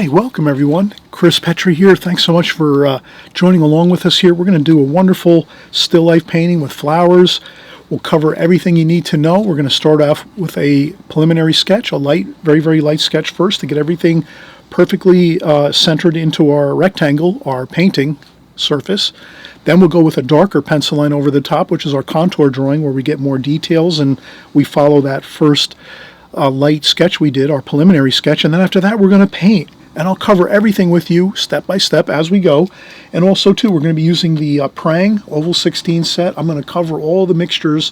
right, welcome everyone. Chris Petri here. Thanks so much for joining along with us here. We're going to do a wonderful still life painting with flowers. We'll cover everything you need to know. We're going to start off with a preliminary sketch, a light, very, very light sketch first to get everything perfectly centered into our rectangle, our painting surface. Then we'll go with a darker pencil line over the top, which is our contour drawing, where we get more details and we follow that first light sketch we did, our preliminary sketch, and then after that we're going to paint. And I'll cover everything with you step by step as we go. And also too, we're going to be using the Prang Oval 16 set. I'm going to cover all the mixtures,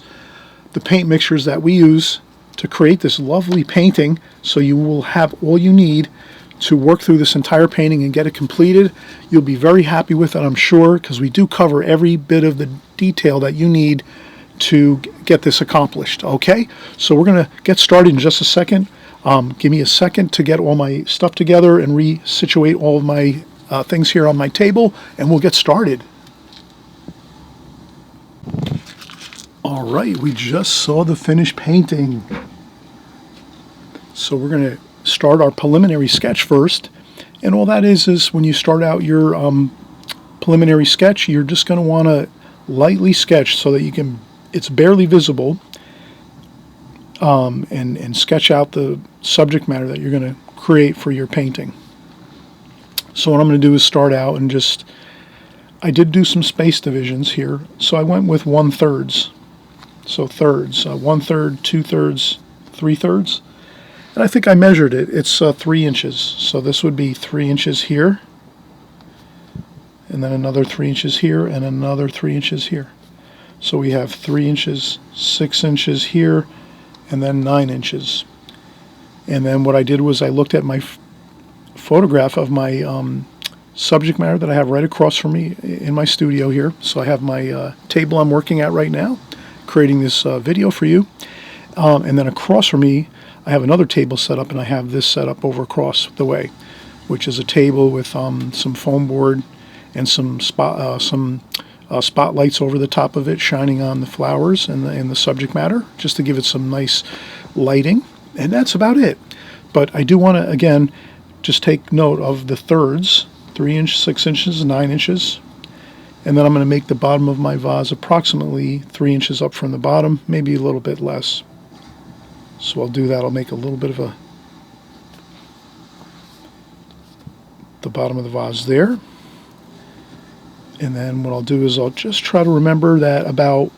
the paint mixtures that we use to create this lovely painting, so you will have all you need to work through this entire painting and get it completed. You'll be very happy with it, I'm sure, because we do cover every bit of the detail that you need to get this accomplished. Okay, so we're going to get started in just a second. Give me a second to get all my stuff together and resituate all of my things here on my table, and we'll get started. All right, we just saw the finished painting. So we're going to start our preliminary sketch first, and all that is when you start out your preliminary sketch, you're just going to want to lightly sketch so that you can, it's barely visible, and sketch out the subject matter that you're going to create for your painting. So what I'm going to do is start out and just, I did do some space divisions here, so I went with 1/3. So thirds, 1/3, 2/3, 3/3. And I think I measured it. It's 3 inches. So this would be 3 inches here, and then another 3 inches here, and another 3 inches here. So we have 3 inches, 6 inches here, and then 9 inches. And then what I did was I looked at my photograph of my subject matter that I have right across from me in my studio here. So I have my table I'm working at right now, creating this video for you. And then across from me, I have another table set up, and I have this set up over across the way, which is a table with some foam board and some spotlights over the top of it, shining on the flowers and the subject matter, just to give it some nice lighting. And that's about it. But I do want to, again, just take note of the thirds, 3 inches, 6 inches, 9 inches. And then I'm going to make the bottom of my vase approximately 3 inches up from the bottom, maybe a little bit less. So I'll do that. I'll make a little bit of the bottom of the vase there. And then what I'll do is I'll just try to remember that about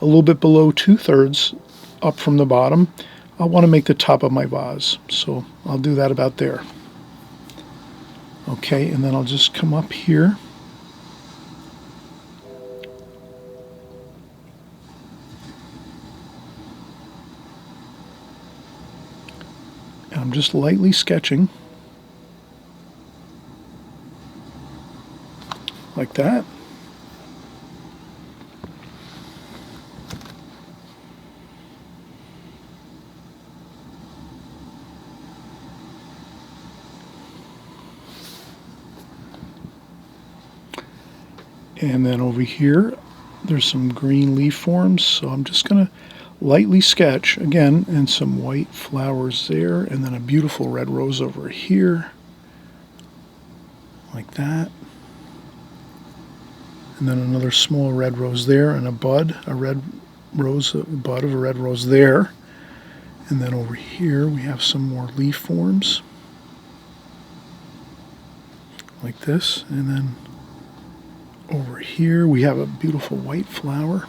a little bit below 2/3 up from the bottom, I want to make the top of my vase. So I'll do that about there. Okay, and then I'll just come up here. And I'm just lightly sketching. Like that. And then over here, there's some green leaf forms, so I'm just going to lightly sketch again, and some white flowers there, and then a beautiful red rose over here, like that. And then another small red rose there, and a bud, a red rose, a bud of a red rose there. And then over here we have some more leaf forms, like this. And then over here we have a beautiful white flower.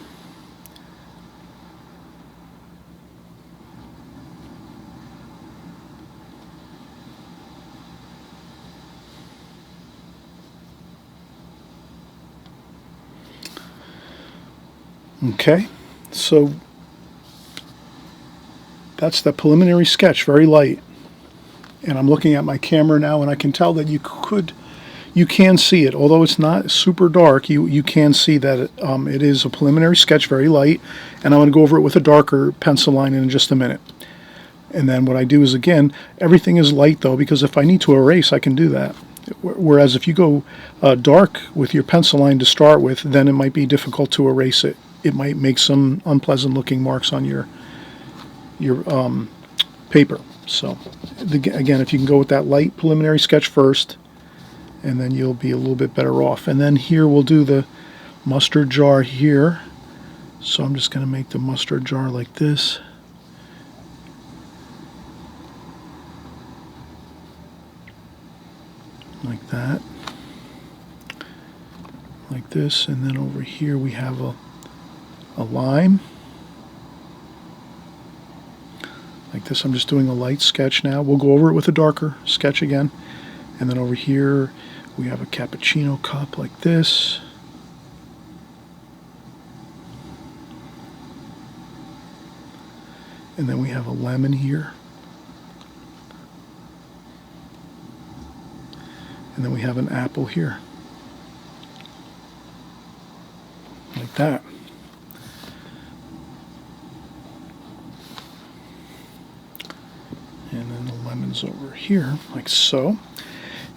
Okay, so that's the preliminary sketch, very light. And I'm looking at my camera now, and I can tell that you can see it. Although it's not super dark, you can see that it is a preliminary sketch, very light. And I'm going to go over it with a darker pencil line in just a minute. And then what I do is, again, everything is light though, because if I need to erase, I can do that. Whereas if you go dark with your pencil line to start with, then it might be difficult to erase it. It might make some unpleasant looking marks on your paper. So again, if you can go with that light preliminary sketch first, and then you'll be a little bit better off. And then here we'll do the mustard jar here. So I'm just going to make the mustard jar like this. Like that. Like this. And then over here we have a lime. Like this. I'm just doing a light sketch now. We'll go over it with a darker sketch again. And then over here we have a cappuccino cup like this. And then we have a lemon here. And then we have an apple here. Like that. And then the lemon's over here, like so.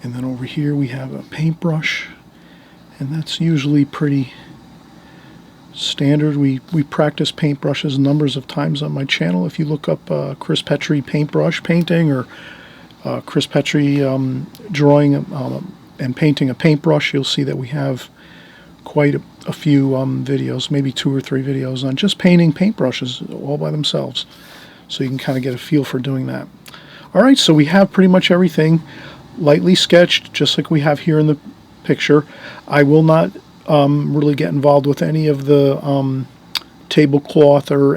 And then over here we have a paintbrush. And that's usually pretty standard. We practice paintbrushes numbers of times on my channel. If you look up Chris Petri paintbrush painting, or Chris Petri drawing and painting a paintbrush, you'll see that we have quite a few videos, maybe 2 or 3 videos on just painting paintbrushes all by themselves. So you can kind of get a feel for doing that. Alright, so we have pretty much everything lightly sketched, just like we have here in the picture. I will not really get involved with any of the tablecloth or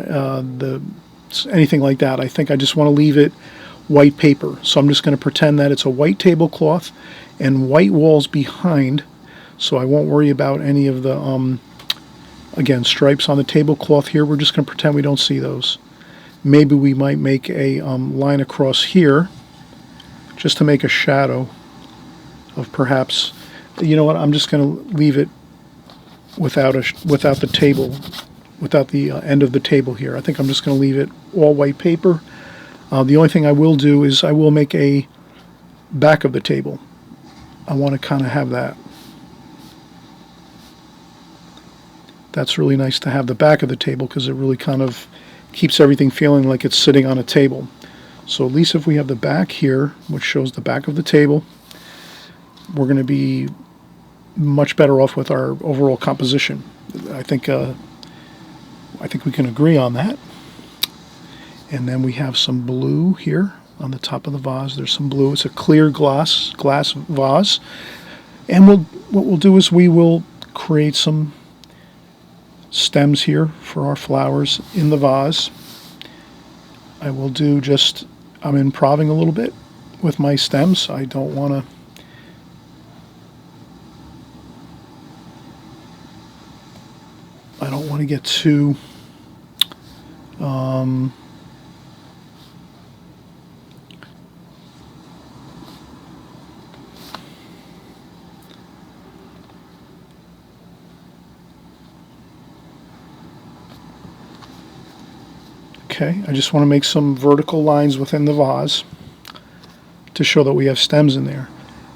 anything like that. I think I just want to leave it white paper. So I'm just going to pretend that it's a white tablecloth and white walls behind, so I won't worry about any of the again, stripes on the tablecloth here. We're just going to pretend we don't see those. Maybe we might make a line across here just to make a shadow of perhaps, you know what, I'm just going to leave it without the table, without the end of the table here. I think I'm just going to leave it all white paper. The only thing I will do is I will make a back of the table. I want to kind of have that. That's really nice to have the back of the table, because it really kind of keeps everything feeling like it's sitting on a table. So at least if we have the back here, which shows the back of the table, we're going to be much better off with our overall composition. I think we can agree on that. And then we have some blue here on the top of the vase. There's some blue. It's a clear glass vase. And what we'll do is we will create some stems here for our flowers in the vase. I will do just, I'm improvising a little bit with my stems. I don't want to get too okay, I just want to make some vertical lines within the vase to show that we have stems in there.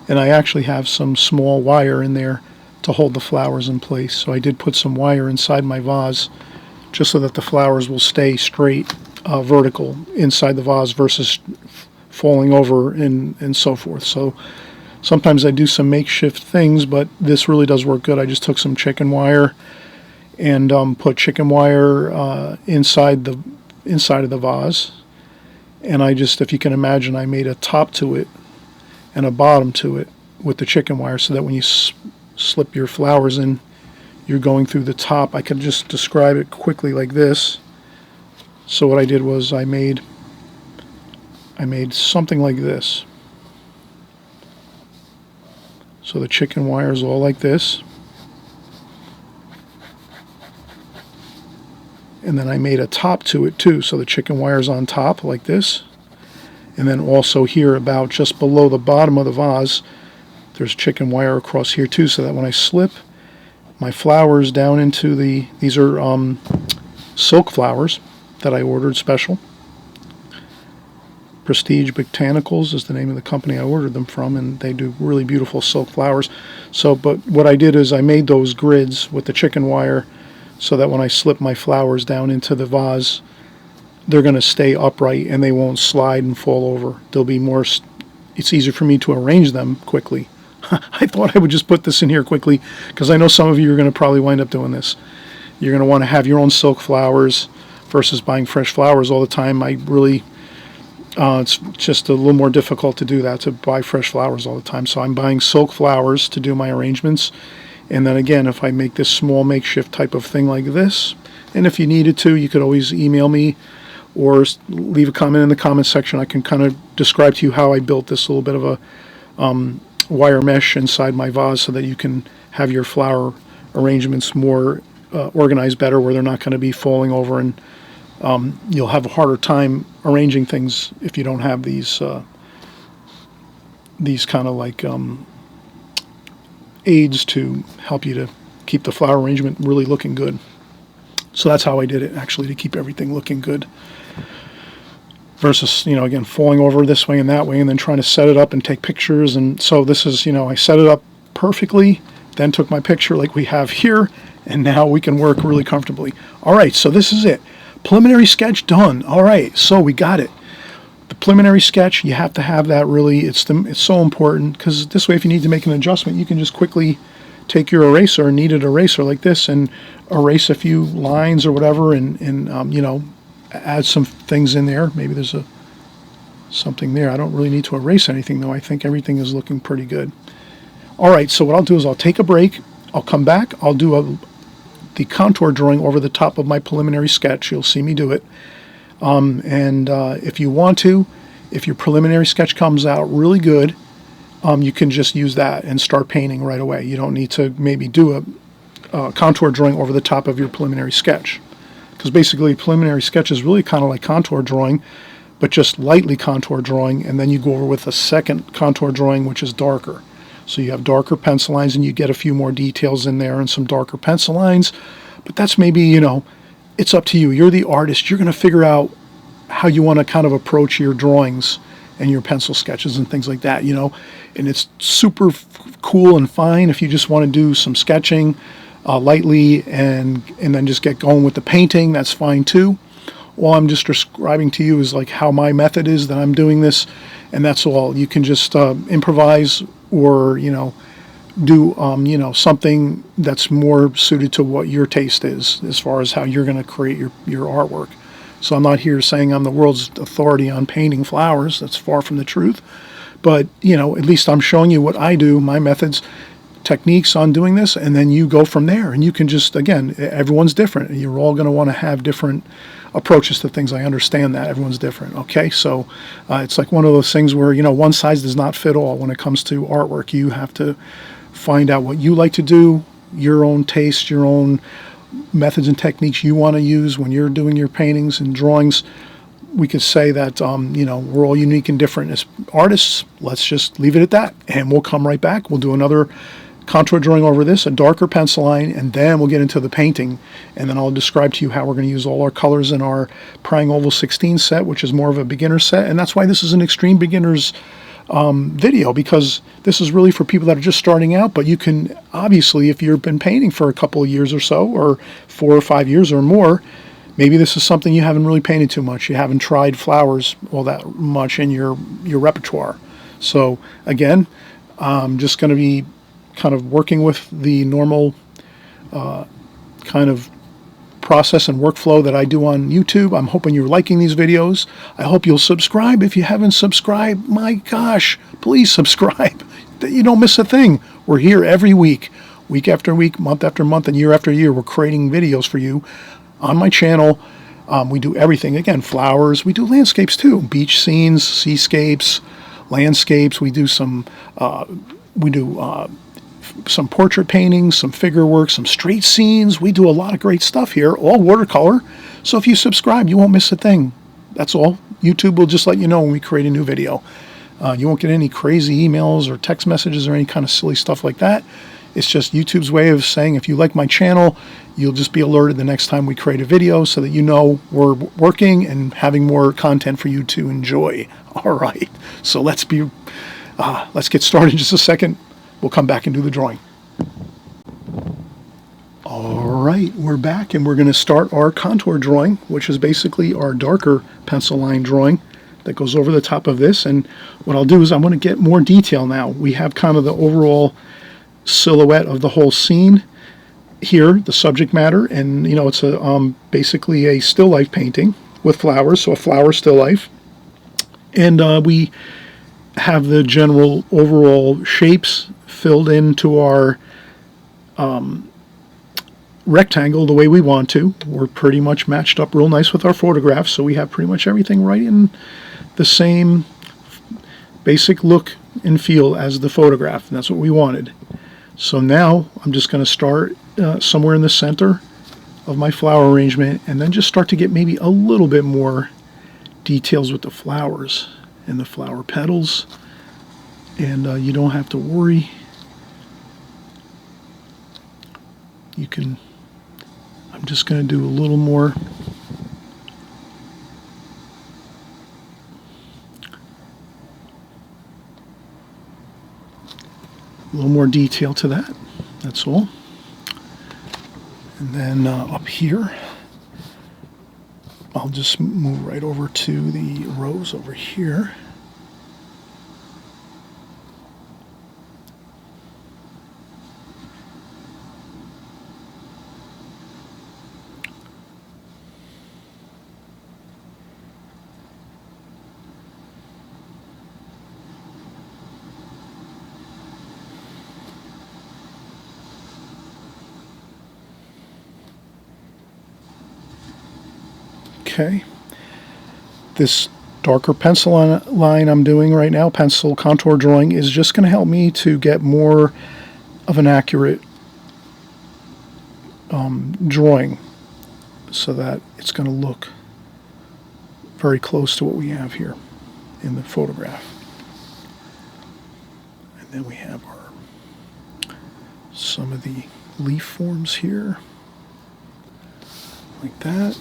And I actually have some small wire in there to hold the flowers in place. So I did put some wire inside my vase just so that the flowers will stay straight, vertical inside the vase versus falling over and so forth. So sometimes I do some makeshift things, but this really does work good. I just took some chicken wire and put chicken wire inside of the vase, and I just, if you can imagine, I made a top to it and a bottom to it with the chicken wire, so that when you slip your flowers in, you're going through the top. I could just describe it quickly like this. So what I did was I made something like this. So the chicken wire is all like this. And then I made a top to it too, so the chicken wire is on top like this. And then also here, about just below the bottom of the vase, there's chicken wire across here too, so that when I slip my flowers down into these are silk flowers that I ordered special. Prestige Botanicals is the name of the company I ordered them from, and they do really beautiful silk flowers. So, but what I did is I made those grids with the chicken wire, so that when I slip my flowers down into the vase, they're going to stay upright and they won't slide and fall over. They'll be more, it's easier for me to arrange them quickly. I thought I would just put this in here quickly because I know some of you are going to probably wind up doing this. You're going to want to have your own silk flowers versus buying fresh flowers all the time. I really, it's just a little more difficult to do that, to buy fresh flowers all the time. So I'm buying silk flowers to do my arrangements. And then again, if I make this small makeshift type of thing like this, and if you needed to, you could always email me or leave a comment in the comment section. I can kind of describe to you how I built this little bit of a wire mesh inside my vase so that you can have your flower arrangements more organized better, where they're not going to be falling over, and you'll have a harder time arranging things if you don't have these kind of like aids to help you to keep the flower arrangement really looking good. So that's how I did it, actually, to keep everything looking good. Versus, you know, again, falling over this way and that way and then trying to set it up and take pictures. And so this is, you know, I set it up perfectly, then took my picture like we have here, and now we can work really comfortably. All right, so this is it. Preliminary sketch done. All right, so we got it. The preliminary sketch, you have to have that really. It's so important, because this way if you need to make an adjustment, you can just quickly take your eraser, a kneaded eraser like this, and erase a few lines or whatever, and you know, add some things in there. Maybe there's something there. I don't really need to erase anything though. I think everything is looking pretty good. All right, so what I'll do is I'll take a break. I'll come back. I'll do the contour drawing over the top of my preliminary sketch. You'll see me do it. If you want to, if your preliminary sketch comes out really good, you can just use that and start painting right away. You don't need to maybe do a contour drawing over the top of your preliminary sketch. Because basically preliminary sketch is really kind of like contour drawing, but just lightly contour drawing, and then you go over with a second contour drawing which is darker. So you have darker pencil lines and you get a few more details in there and some darker pencil lines, but that's maybe, you know, it's up to you. You're the artist. You're going to figure out how you want to kind of approach your drawings and your pencil sketches and things like that, you know. And it's super cool and fine if you just want to do some sketching lightly and then just get going with the painting. That's fine too. All I'm just describing to you is like how my method is that I'm doing this, and that's all. You can just improvise, or, you know, do you know, something that's more suited to what your taste is as far as how you're going to create your artwork. So I'm not here saying I'm the world's authority on painting flowers. That's far from the truth. But, you know, at least I'm showing you what I do, my methods, techniques on doing this, and then you go from there. And you can just, again, everyone's different. You're all going to want to have different approaches to things. I understand that. Everyone's different. Okay, so it's like one of those things where, you know, one size does not fit all when it comes to artwork. You have to find out what you like to do, your own taste, your own methods and techniques you want to use when you're doing your paintings and drawings. We could say that, you know, we're all unique and different as artists. Let's just leave it at that. And we'll come right back. We'll do another contour drawing over this, a darker pencil line, and then we'll get into the painting. And then I'll describe to you how we're going to use all our colors in our Prying Oval 16 set, which is more of a beginner set. And that's why this is an extreme beginners video, because this is really for people that are just starting out. But you can, obviously, if you've been painting for a couple of years or so, or 4 or 5 years or more, maybe this is something you haven't really painted too much. You haven't tried flowers all that much in your repertoire. So again, I'm just going to be kind of working with the normal kind of process and workflow that I do on YouTube. I'm hoping you're liking these videos. I hope you'll subscribe. If you haven't subscribed, my gosh, please subscribe. You don't miss a thing. We're here every week, week after week, month after month, and year after year. We're creating videos for you on my channel. We do everything. Again, flowers. We do landscapes too. Beach scenes, seascapes, landscapes. We do some portrait paintings, some figure work, some street scenes. We do a lot of great stuff here, all watercolor. So if you subscribe, you won't miss a thing. That's all. YouTube will just let you know when we create a new video. You won't get any crazy emails or text messages or any kind of silly stuff like that. It's just YouTube's way of saying, if you like my channel, you'll just be alerted the next time we create a video, so that you know we're working and having more content for you to enjoy. All right, so let's get started in just a second. We'll come back and do the drawing. All right. right, we're back and we're going to start our contour drawing, which is basically our darker pencil line drawing that goes over the top of this. And what I'll do is I'm going to get more detail now. We have kind of the overall silhouette of the whole scene here, the subject matter, and you know, it's a basically a still life painting with flowers, so a flower still life. And we have the general overall shapes filled into our rectangle the way we want to. We're pretty much matched up real nice with our photographs, so we have pretty much everything right in the same basic look and feel as the photograph, and that's what we wanted. So now I'm just going to start somewhere in the center of my flower arrangement, and then just start to get maybe a little bit more details with the flowers and the flower petals, and you don't have to worry. You can, I'm just going to do a little more detail to that, that's all. And then up here, I'll just move right over to the rose over here. Okay, this darker pencil line I'm doing right now, pencil contour drawing, is just going to help me to get more of an accurate drawing, so that it's going to look very close to what we have here in the photograph. And then we have some of the leaf forms here, like that.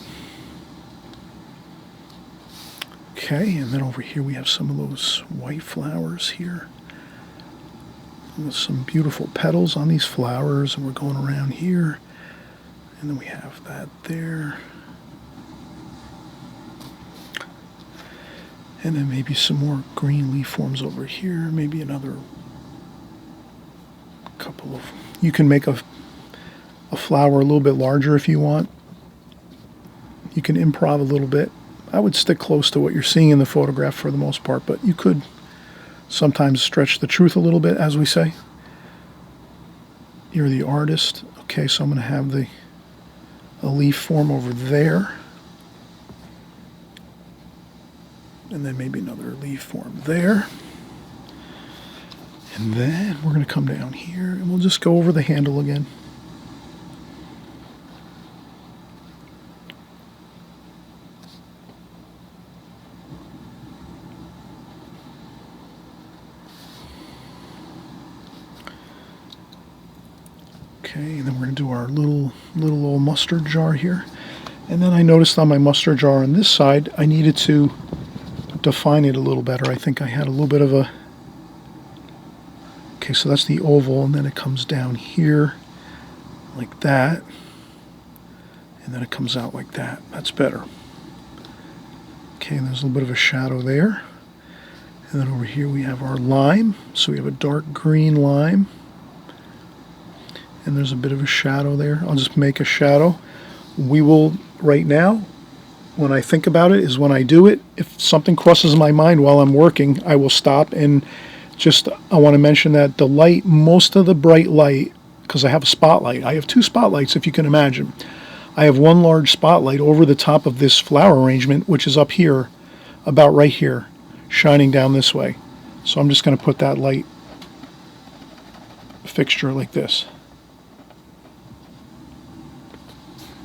Okay, and then over here we have some of those white flowers here. With some beautiful petals on these flowers, and we're going around here. And then we have that there. And then maybe some more green leaf forms over here, maybe another couple of... You can make a flower a little bit larger if you want. You can improv a little bit. I would stick close to what you're seeing in the photograph for the most part, but you could sometimes stretch the truth a little bit, as we say. You're the artist. Okay, so I'm going to have a leaf form over there. And then maybe another leaf form there. And then we're going to come down here, and we'll just go over the handle again. Okay, and then we're going to do our little old mustard jar here. And then I noticed on my mustard jar on this side, I needed to define it a little better. I think I had a little bit of a... Okay, so that's the oval, and then it comes down here like that. And then it comes out like that. That's better. Okay, and there's a little bit of a shadow there. And then over here we have our lime. So we have a dark green lime. And there's a bit of a shadow there. I'll just make a shadow. We will, right now, when I think about it, is when I do it. If something crosses my mind while I'm working, I will stop. And just, I want to mention that the light, most of the bright light, because I have a spotlight. I have two spotlights, if you can imagine. I have one large spotlight over the top of this flower arrangement, which is up here, about right here, shining down this way. So I'm just going to put that light fixture like this.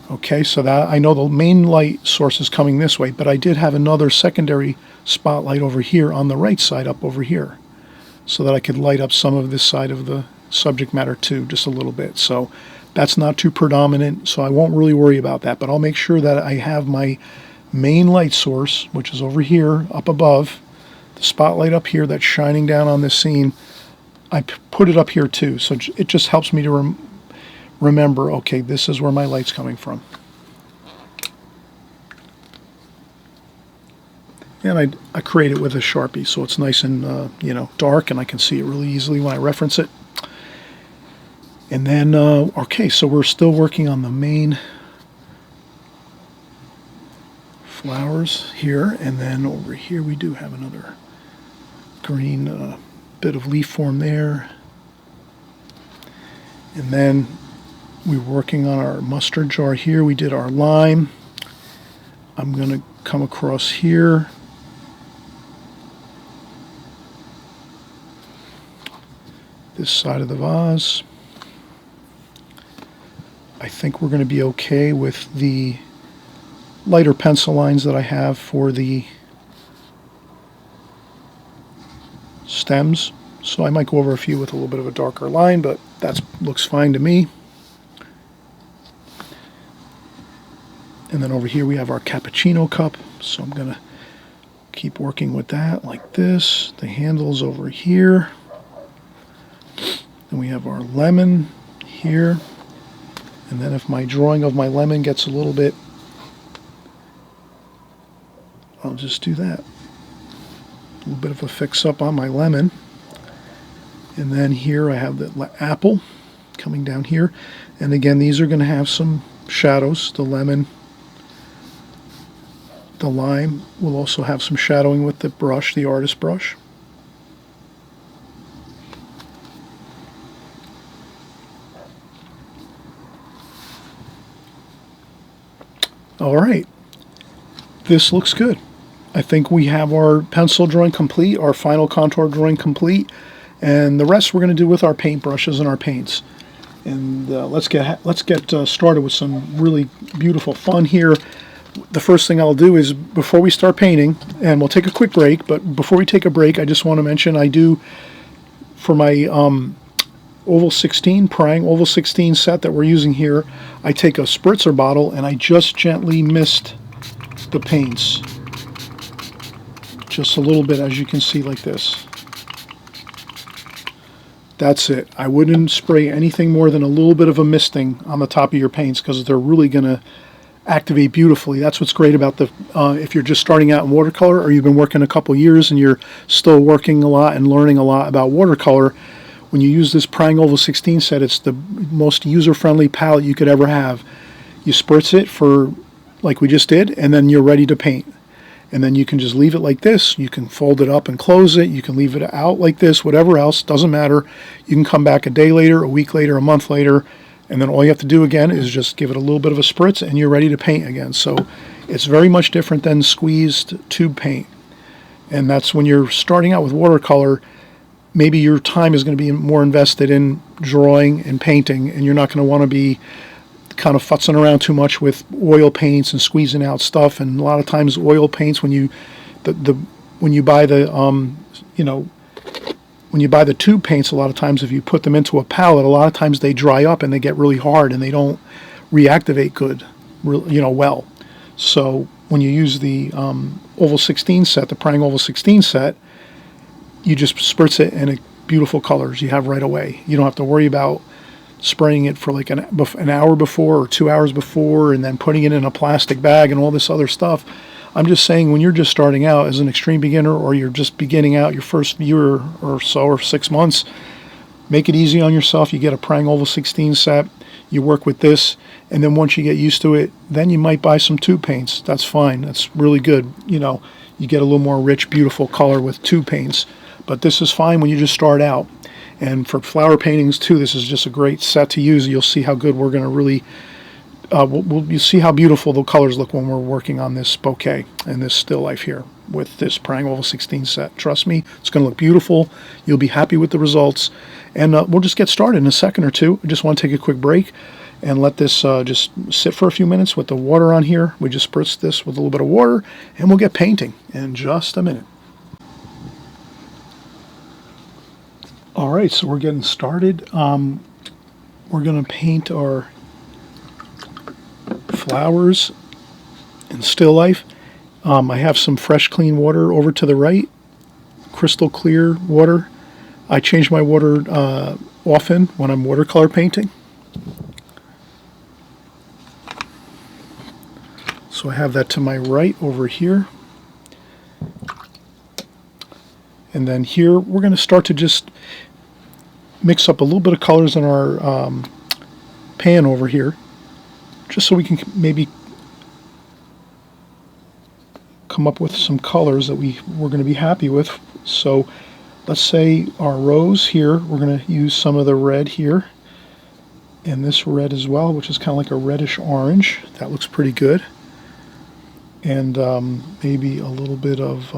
Okay, so that I know the main light source is coming this way, but I did have another secondary spotlight over here on the right side, up over here, so that I could light up some of this side of the subject matter too, just a little bit. So that's not too predominant, so I won't really worry about that, but I'll make sure that I have my main light source, which is over here, up above, the spotlight up here that's shining down on this scene. I put it up here too, so it just helps me to remember, okay, this is where my light's coming from. And I create it with a Sharpie so it's nice and dark, and I can see it really easily when I reference it. And then, okay, so we're still working on the main flowers here, and then over here we do have another green bit of leaf form there. And then we're working on our mustard jar here. We did our lime. I'm going to come across here. This side of the vase. I think we're going to be okay with the lighter pencil lines that I have for the stems. So I might go over a few with a little bit of a darker line, but that looks fine to me. And then over here we have our cappuccino cup. So I'm going to keep working with that like this. The handle's over here. Then we have our lemon here. And then if my drawing of my lemon gets a little bit, I'll just do that. A little bit of a fix-up on my lemon. And then here I have the apple coming down here. And again, these are going to have some shadows. The lemon, the lime will also have some shadowing with the brush, the artist brush. All right, this looks good. I think we have our pencil drawing complete, our final contour drawing complete, and the rest we're going to do with our paintbrushes and our paints. And let's get started with some really beautiful fun here. The first thing I'll do is, before we start painting, and we'll take a quick break, but before we take a break, I just want to mention I do, for my Oval 16, Prang Oval 16 set that we're using here, I take a spritzer bottle and I just gently mist the paints. Just a little bit, as you can see, like this. That's it. I wouldn't spray anything more than a little bit of a misting on the top of your paints, because they're really going to activate beautifully. That's what's great about the, if you're just starting out in watercolor, or you've been working a couple years and you're still working a lot and learning a lot about watercolor, when you use this Prang Oval 16 set, it's the most user-friendly palette you could ever have. You spritz it for, like we just did, and then you're ready to paint. And then you can just leave it like this. You can fold it up and close it. You can leave it out like this, whatever else, doesn't matter. You can come back a day later, a week later, a month later, and then all you have to do again is just give it a little bit of a spritz and you're ready to paint again. So it's very much different than squeezed tube paint. And that's when you're starting out with watercolor, maybe your time is going to be more invested in drawing and painting, and you're not going to want to be kind of futzing around too much with oil paints and squeezing out stuff. And a lot of times oil paints, when you buy the when you buy the tube paints, a lot of times if you put them into a palette, a lot of times they dry up and they get really hard and they don't reactivate good, well. So when you use the Oval 16 set, the Prang Oval 16 set, you just spritz it in beautiful colors you have right away. You don't have to worry about spraying it for like an hour before or 2 hours before and then putting it in a plastic bag and all this other stuff. I'm just saying, when you're just starting out as an extreme beginner, or you're just beginning out your first year or so, or 6 months, make it easy on yourself. You get a Prang Oval 16 set, you work with this, and then once you get used to it, then you might buy some tube paints. That's fine. That's really good. You get a little more rich, beautiful color with tube paints. But this is fine when you just start out. And for flower paintings too, this is just a great set to use. You'll see how good we're going to really, you'll see how beautiful the colors look when we're working on this bouquet and this still life here with this Prang Oval 16 set. Trust me, it's going to look beautiful. You'll be happy with the results. And we'll just get started in a second or two. I just want to take a quick break and let this just sit for a few minutes with the water on here. We just spritz this with a little bit of water, and we'll get painting in just a minute. All right, so we're getting started. We're going to paint our flowers in still life. I have some fresh, clean water over to the right, crystal clear water. I change my water often when I'm watercolor painting. So I have that to my right over here. And then here we're going to start to just mix up a little bit of colors in our pan over here, just so we can maybe come up with some colors that we're going to be happy with. So let's say our rose here, we're going to use some of the red here, and this red as well, which is kind of like a reddish orange. That looks pretty good. And maybe a little bit of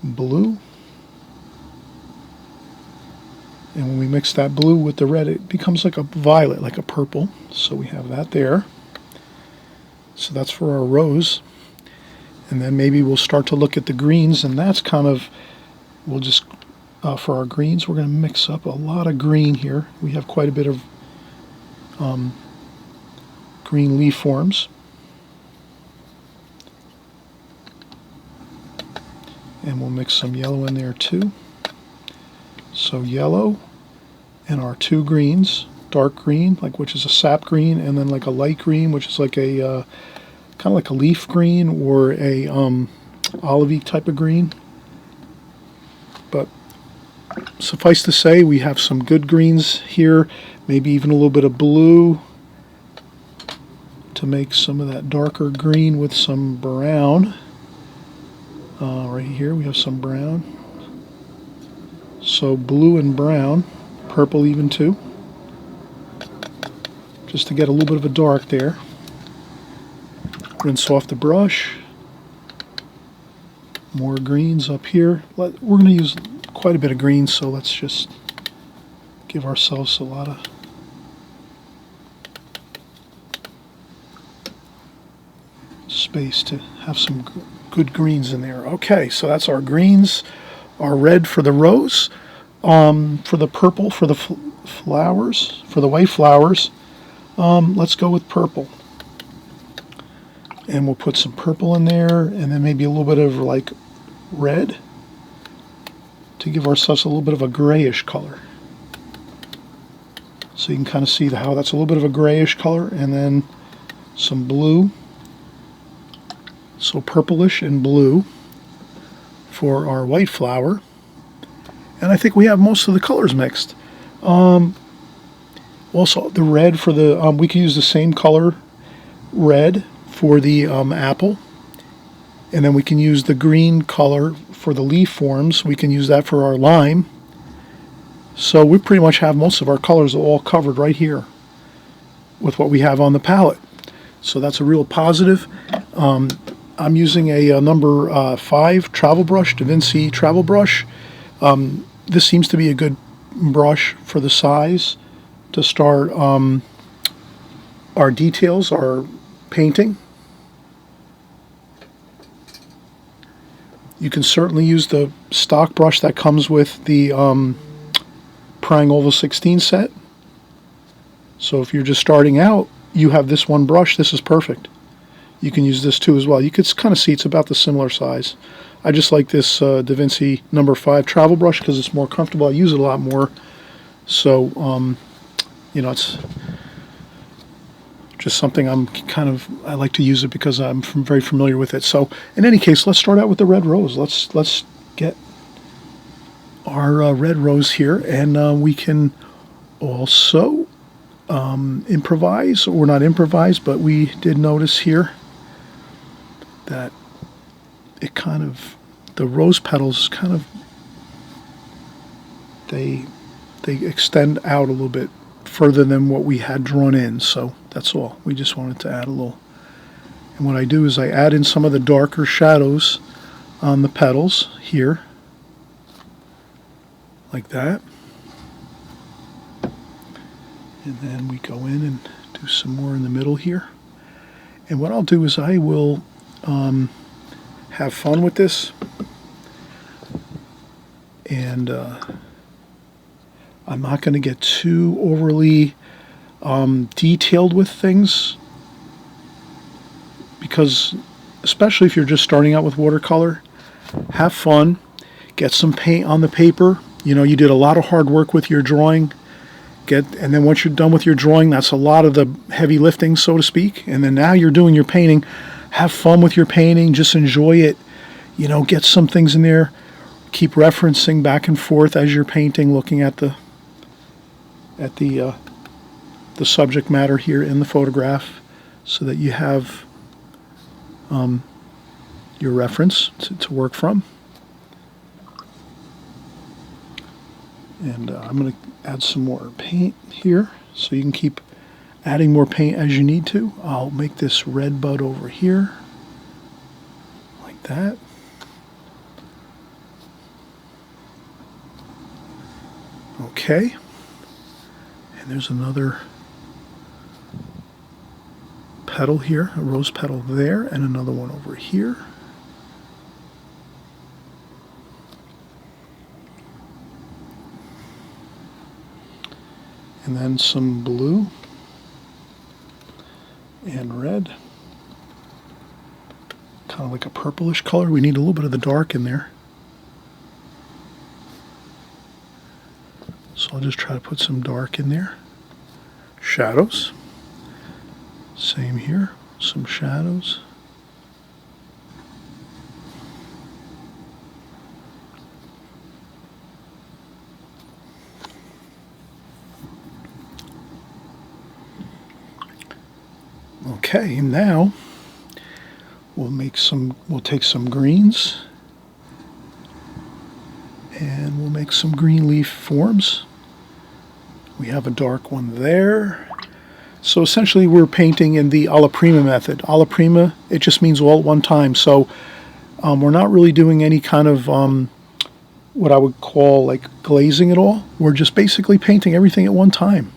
blue. And when we mix that blue with the red, it becomes like a violet, like a purple. So we have that there. So that's for our rose. And then maybe we'll start to look at the greens, and that's kind of, we'll just, for our greens, we're going to mix up a lot of green here. We have quite a bit of green leaf forms. And we'll mix some yellow in there too. So yellow and our two greens, dark green, like which is a sap green, and then like a light green, which is like a kind of like a leaf green or a olivey type of green. But suffice to say, we have some good greens here, maybe even a little bit of blue to make some of that darker green with some brown. Right here we have some brown. So blue and brown, purple even too, just to get a little bit of a dark there. Rinse off the brush. More greens up here. We're going to use quite a bit of green, so let's just give ourselves a lot of space to have some good greens in there. Okay, so that's our greens. Our red for the rose, for the purple for the flowers, for the white flowers, let's go with purple. And we'll put some purple in there, and then maybe a little bit of like red to give ourselves a little bit of a grayish color. So you can kind of see how that's a little bit of a grayish color, and then some blue. So purplish and blue for our white flower. And I think we have most of the colors mixed. Also the red for the, we can use the same color red for the apple. And then we can use the green color for the leaf forms. We can use that for our lime. So we pretty much have most of our colors all covered right here with what we have on the palette. So that's a real positive. I'm using a number 5 travel brush, Da Vinci travel brush. This seems to be a good brush for the size to start our details, our painting. You can certainly use the stock brush that comes with the Prang Oval 16 set. So if you're just starting out, you have this one brush. This is perfect. You can use this too as well. You could kind of see it's about the similar size. I just like this Da Vinci number 5 travel brush because it's more comfortable. I use it a lot more. So, you know, it's just something I like to use it because I'm very familiar with it. So, in any case, let's start out with the red rose. Let's get our red rose here, and we can also improvise, or not improvise, but we did notice here that it kind of, the rose petals kind of, they extend out a little bit further than what we had drawn in. So that's all. We just wanted to add a little. And what I do is I add in some of the darker shadows on the petals here, like that. And then we go in and do some more in the middle here. And what I'll do is I will have fun with this, and I'm not going to get too overly detailed with things, because especially if you're just starting out with watercolor, have fun, get some paint on the paper. You know, you did a lot of hard work with your drawing, And then once you're done with your drawing, that's a lot of the heavy lifting, so to speak. And then now you're doing your painting. Have fun with your painting. Just enjoy it. You know, get some things in there. Keep referencing back and forth as you're painting, looking at the subject matter here in the photograph, so that you have your reference to work from. And I'm going to add some more paint here, so you can keep adding more paint as you need to. I'll make this red bud over here, like that. Okay. And there's another petal here, a rose petal there, and another one over here. And then some blue and red, kind of like a purplish color. We need a little bit of the dark in there. So I'll just try to put some dark in there. Shadows. Same here, some shadows. Okay, now we'll take some greens and we'll make some green leaf forms. We have a dark one there. So essentially we're painting in the alla prima method. Alla prima, it just means all at one time. So we're not really doing any kind of what I would call like glazing at all. We're just basically painting everything at one time,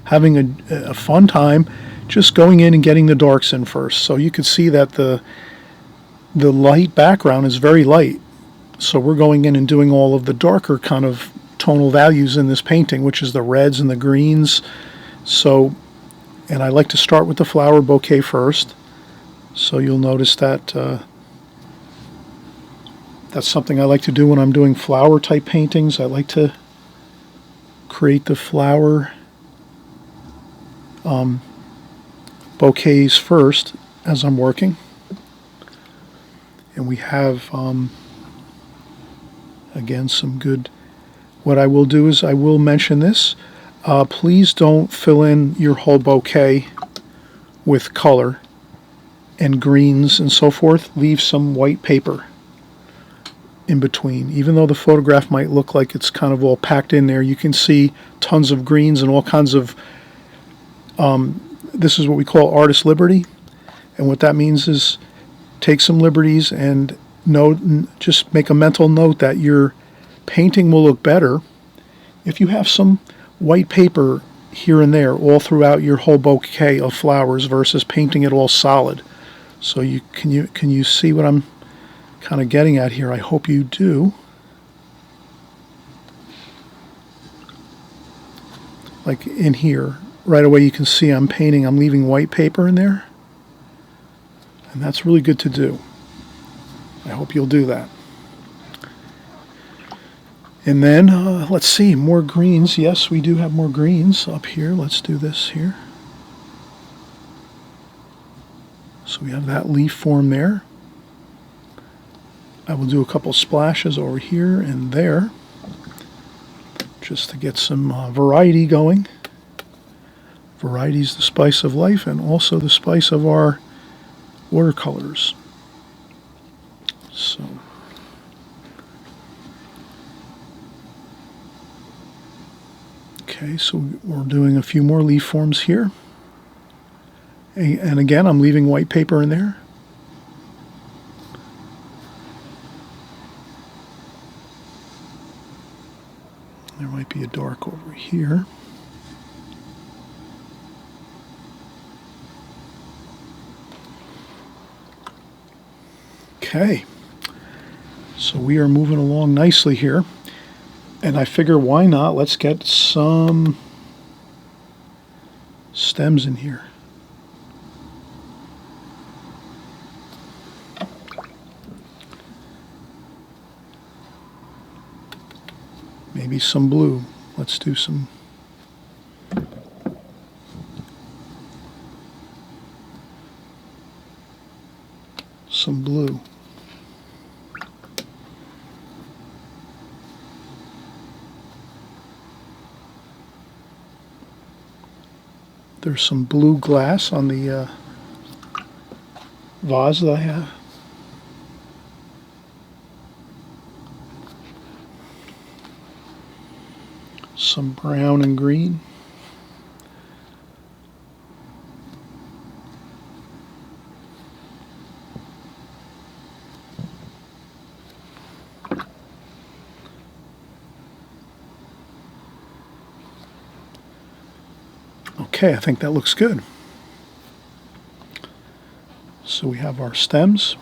having a fun time, just going in and getting the darks in first. So you can see that the light background is very light. So we're going in and doing all of the darker kind of tonal values in this painting, which is the reds and the greens. So, and I like to start with the flower bouquet first. So you'll notice that that's something I like to do when I'm doing flower type paintings. I like to create the flower bouquets first as I'm working. And we have, again, some good, what I will do is I will mention this. Please don't fill in your whole bouquet with color and greens and so forth. Leave some white paper in between. Even though the photograph might look like it's kind of all packed in there, you can see tons of greens and all kinds of, this is what we call artist liberty. And what that means is take some liberties and just make a mental note that your painting will look better if you have some white paper here and there all throughout your whole bouquet of flowers versus painting it all solid. So can you see what I'm kind of getting at here? I hope you do. Like in here, right away you can see I'm painting, I'm leaving white paper in there. And that's really good to do. I hope you'll do that. And then, let's see, more greens. Yes, we do have more greens up here. Let's do this here. So we have that leaf form there. I will do a couple splashes over here and there, just to get some variety going. Variety is the spice of life, and also the spice of our watercolors. So okay, so we're doing a few more leaf forms here. And again, I'm leaving white paper in there. There might be a dark over here. Okay, so we are moving along nicely here. And I figure, why not? Let's get some stems in here. Maybe some blue. Let's do some some blue. There's some blue glass on the vase that I have. Some brown and green. Okay, I think that looks good. So we have our stems.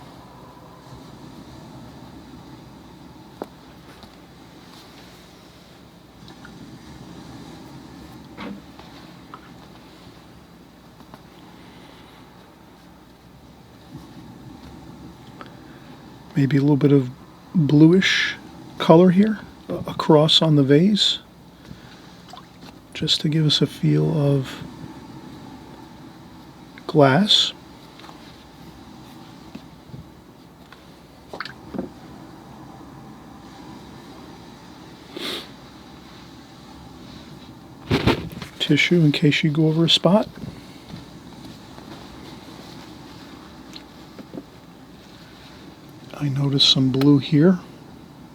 Maybe a little bit of bluish color here across on the vase, just to give us a feel of glass. Tissue in case you go over a spot. I noticed some blue here,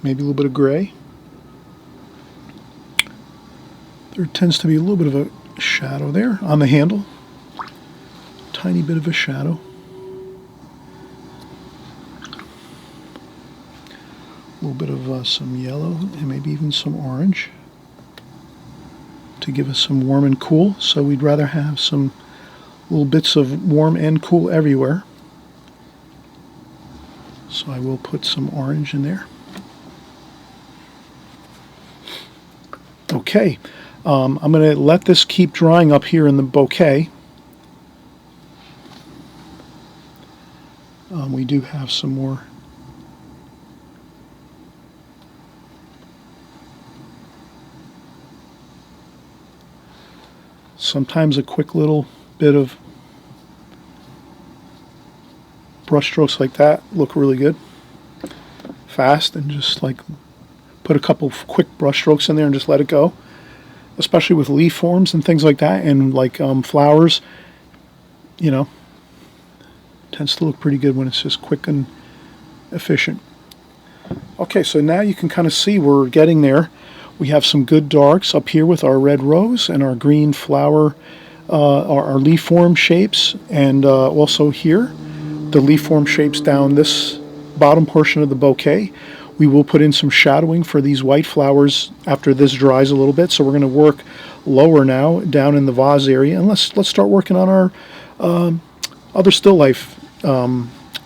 maybe a little bit of gray. There tends to be a little bit of a shadow there on the handle. Tiny bit of a shadow. A little bit of some yellow and maybe even some orange to give us some warm and cool. So we'd rather have some little bits of warm and cool everywhere. So I will put some orange in there. Okay, I'm going to let this keep drying up here in the bouquet. We do have some more. Sometimes a quick little bit of brush strokes like that look really good. Fast, and just like put a couple quick brush strokes in there and just let it go. Especially with leaf forms and things like that, and like flowers, you know, tends to look pretty good when it's just quick and efficient. Okay, so now you can kind of see we're getting there. We have some good darks up here with our red rose and our green flower, our leaf form shapes, and also here, the leaf form shapes down this bottom portion of the bouquet. We will put in some shadowing for these white flowers after this dries a little bit. So we're going to work lower now, down in the vase area, and let's start working on our other still life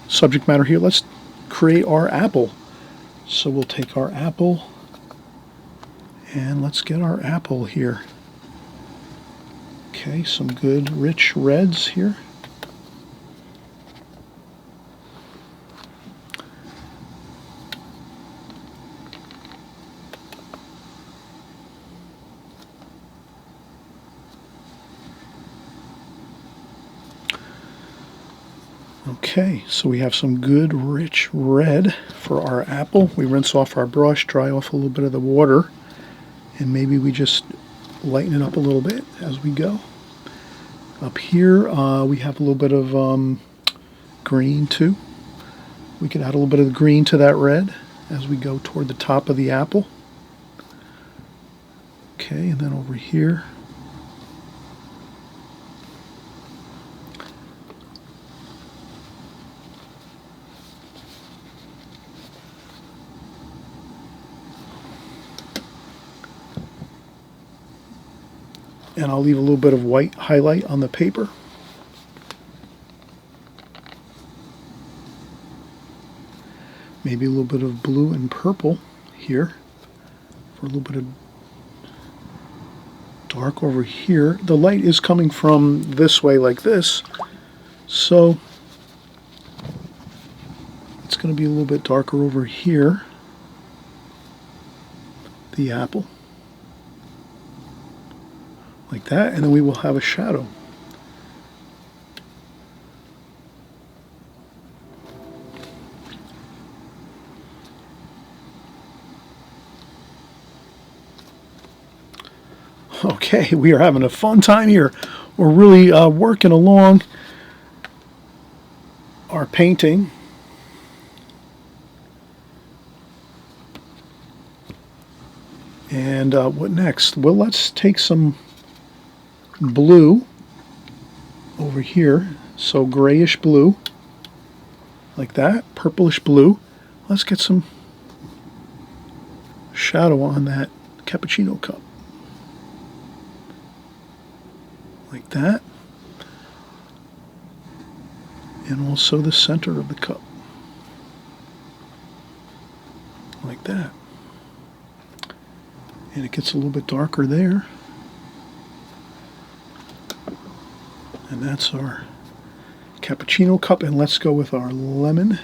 subject matter here. Let's create our apple. So we'll take our apple and let's get our apple here. Okay, some good rich reds here. Okay, so we have some good rich red for our apple. We rinse off our brush, dry off a little bit of the water, and maybe we just lighten it up a little bit as we go. Up here we have a little bit of green too. We could add a little bit of the green to that red as we go toward the top of the apple. Okay, and then over here, and I'll leave a little bit of white highlight on the paper. Maybe a little bit of blue and purple here for a little bit of dark over here. The light is coming from this way like this, so it's going to be a little bit darker over here, the apple. Like that, and then we will have a shadow. Okay, we are having a fun time here. We're really working along our painting. And what next? Well, let's take some blue over here. So grayish blue, like that, purplish blue. Let's get some shadow on that cappuccino cup. Like that. And also the center of the cup. Like that. And it gets a little bit darker there. And that's our cappuccino cup. And let's go with our lemon.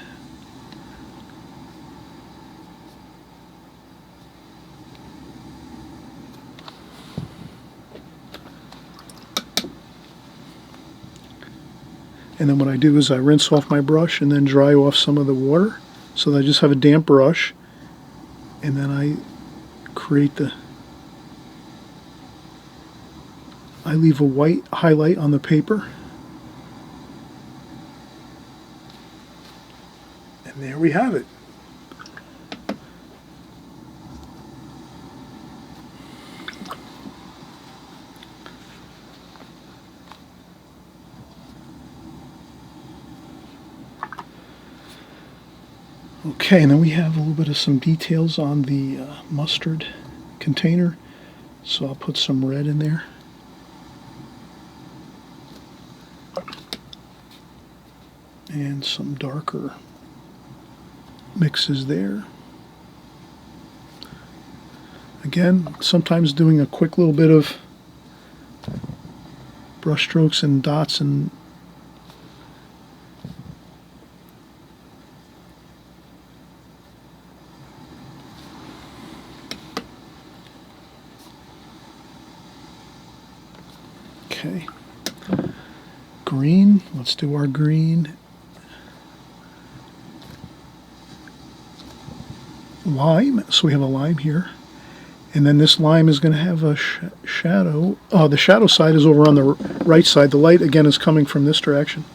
And then what I do is I rinse off my brush and then dry off some of the water so that I just have a damp brush. And then I leave a white highlight on the paper. And there we have it. Okay, and then we have a little bit of some details on the mustard container. So I'll put some red in there. And some darker mixes there. Again, sometimes doing a quick little bit of brush strokes and dots and okay. Green, let's do our green. Lime, so we have a lime here. And then this lime is going to have a shadow. The shadow side is over on the right side. The light, again, is coming from this direction.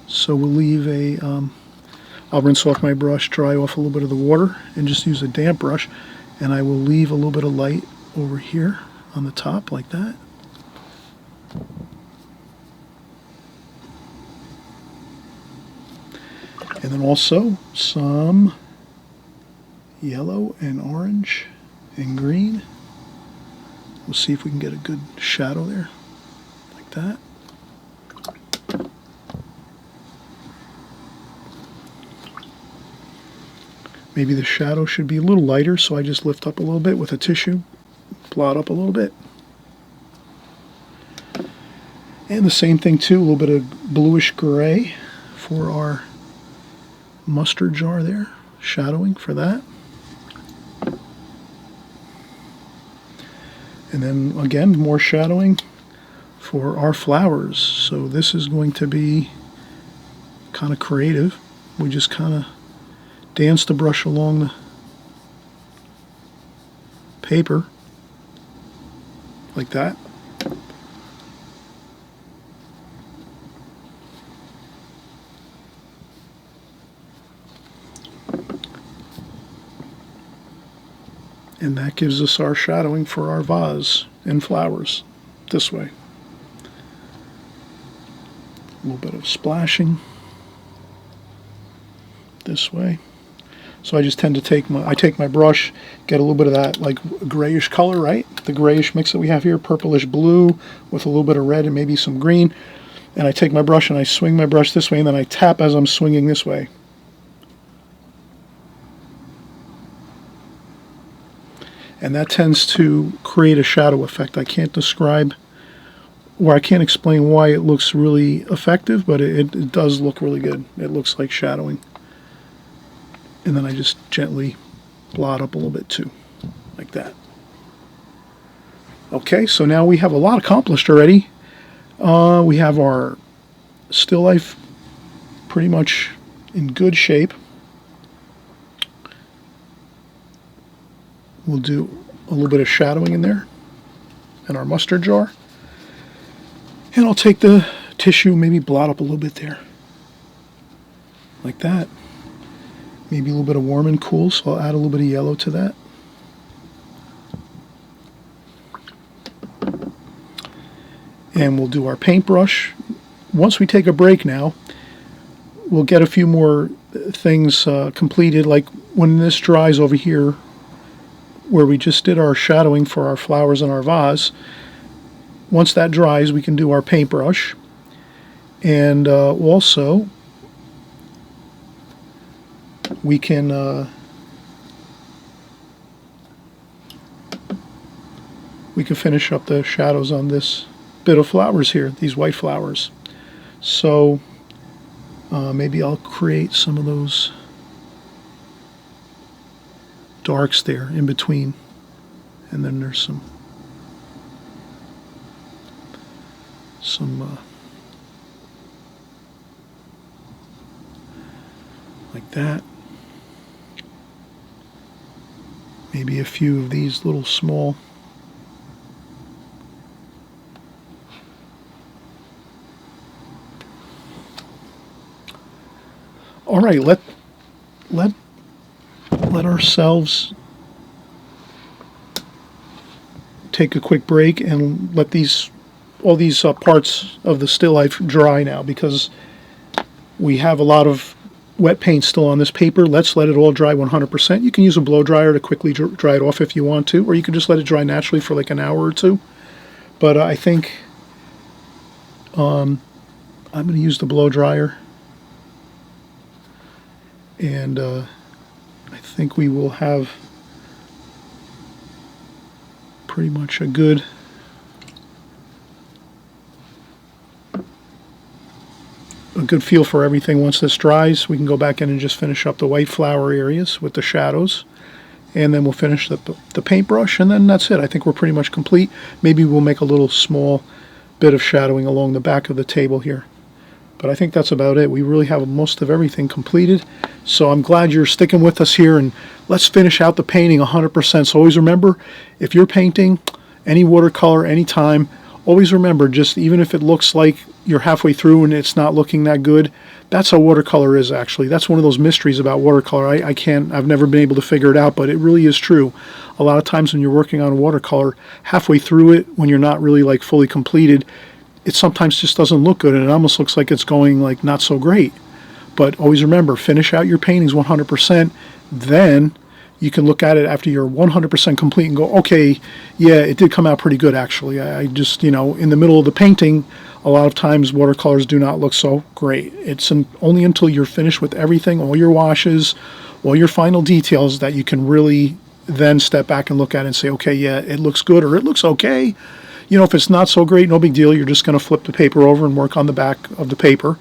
So we'll leave a, I'll rinse off my brush, dry off a little bit of the water, and just use a damp brush. And I will leave a little bit of light over here on the top, like that. And then also some yellow and orange and green. We'll see if we can get a good shadow there, like that. Maybe the shadow should be a little lighter, so I just lift up a little bit with a tissue, blot up a little bit. And the same thing too, a little bit of bluish gray for our mustard jar there, shadowing for that. And then again, more shadowing for our flowers. So this is going to be kind of creative. We just kind of dance the brush along the paper like that. And that gives us our shadowing for our vase and flowers this way. A little bit of splashing this way. So I just tend to take my brush, get a little bit of that like grayish color, right? The grayish mix that we have here, purplish blue with a little bit of red and maybe some green. And I take my brush and I swing my brush this way, and then I tap as I'm swinging this way. And that tends to create a shadow effect. I can't describe, or I can't explain why it looks really effective, but it does look really good. It looks like shadowing. And then I just gently blot up a little bit too, like that. Okay, so now we have a lot accomplished already. We have our still life pretty much in good shape. We'll do a little bit of shadowing in there in our mustard jar. And I'll take the tissue, maybe blot up a little bit there. Like that. Maybe a little bit of warm and cool, so I'll add a little bit of yellow to that. And we'll do our paintbrush. Once we take a break now, we'll get a few more things completed, like when this dries over here, where we just did our shadowing for our flowers in our vase. Once that dries, we can do our paintbrush. And also, we can finish up the shadows on this bit of flowers here, these white flowers. So maybe I'll create some of those darks there in between, and then there's some like that. Maybe a few of these little small all right, let ourselves take a quick break and let all these parts of the still life dry now, because we have a lot of wet paint still on this paper. Let's let it all dry 100%. You can use a blow dryer to quickly dry it off if you want to, or you can just let it dry naturally for like an hour or two. But I think I'm going to use the blow dryer, and I think we will have pretty much a good feel for everything. Once this dries, we can go back in and just finish up the white flower areas with the shadows, and then we'll finish the paintbrush, and then that's it. I think we're pretty much complete. Maybe we'll make a little small bit of shadowing along the back of the table here, but I think that's about it. We really have most of everything completed, so I'm glad you're sticking with us here, and let's finish out the painting 100%. So always remember, if you're painting any watercolor anytime, always remember, just even if it looks like you're halfway through and it's not looking that good, that's how watercolor is actually. That's one of those mysteries about watercolor. I've never been able to figure it out, but it really is true. A lot of times when you're working on watercolor, halfway through it, when you're not really like fully completed, it sometimes just doesn't look good, and it almost looks like it's going like not so great. But always remember, finish out your paintings 100%, then you can look at it after you're 100% complete and go, okay, yeah, it did come out pretty good actually. I just, in the middle of the painting, a lot of times watercolors do not look so great. It's only until you're finished with everything, all your washes, all your final details, that you can really then step back and look at it and say, okay, yeah, it looks good, or it looks okay. If it's not so great, no big deal. You're just going to flip the paper over and work on the back of the paper.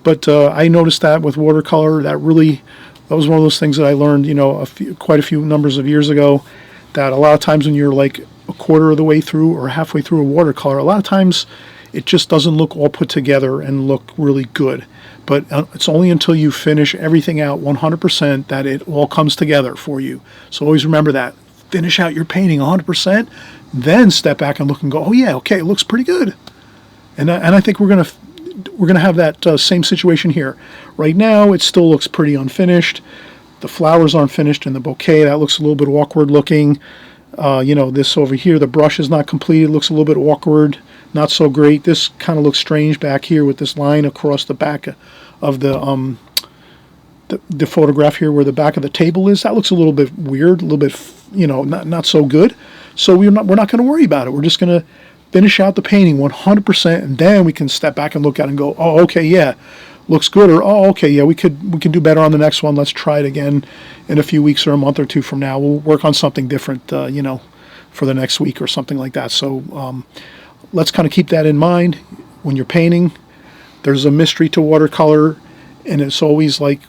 But I noticed that with watercolor, that was one of those things that I learned, quite a few numbers of years ago, that a lot of times when you're like a quarter of the way through or halfway through a watercolor, a lot of times it just doesn't look all put together and look really good. But it's only until you finish everything out 100% that it all comes together for you. So always remember that. Finish out your painting 100%, then step back and look and go, oh yeah, okay, it looks pretty good. And I think we're gonna have that same situation here. Right now, it still looks pretty unfinished. The flowers aren't finished in the bouquet. That looks a little bit awkward looking. This over here, the brush is not completed. Looks a little bit awkward, not so great. This kind of looks strange back here with this line across the back of the photograph here, where the back of the table is. That looks a little bit weird, a little bit, not so good. So we're not going to worry about it. We're just going to finish out the painting 100%, and then we can step back and look at it and go, oh, okay, yeah, looks good, or oh, okay, yeah, we can do better on the next one. Let's try it again in a few weeks or a month or two from now. We'll work on something different, for the next week or something like that. So let's kind of keep that in mind when you're painting. There's a mystery to watercolor, and it's always like,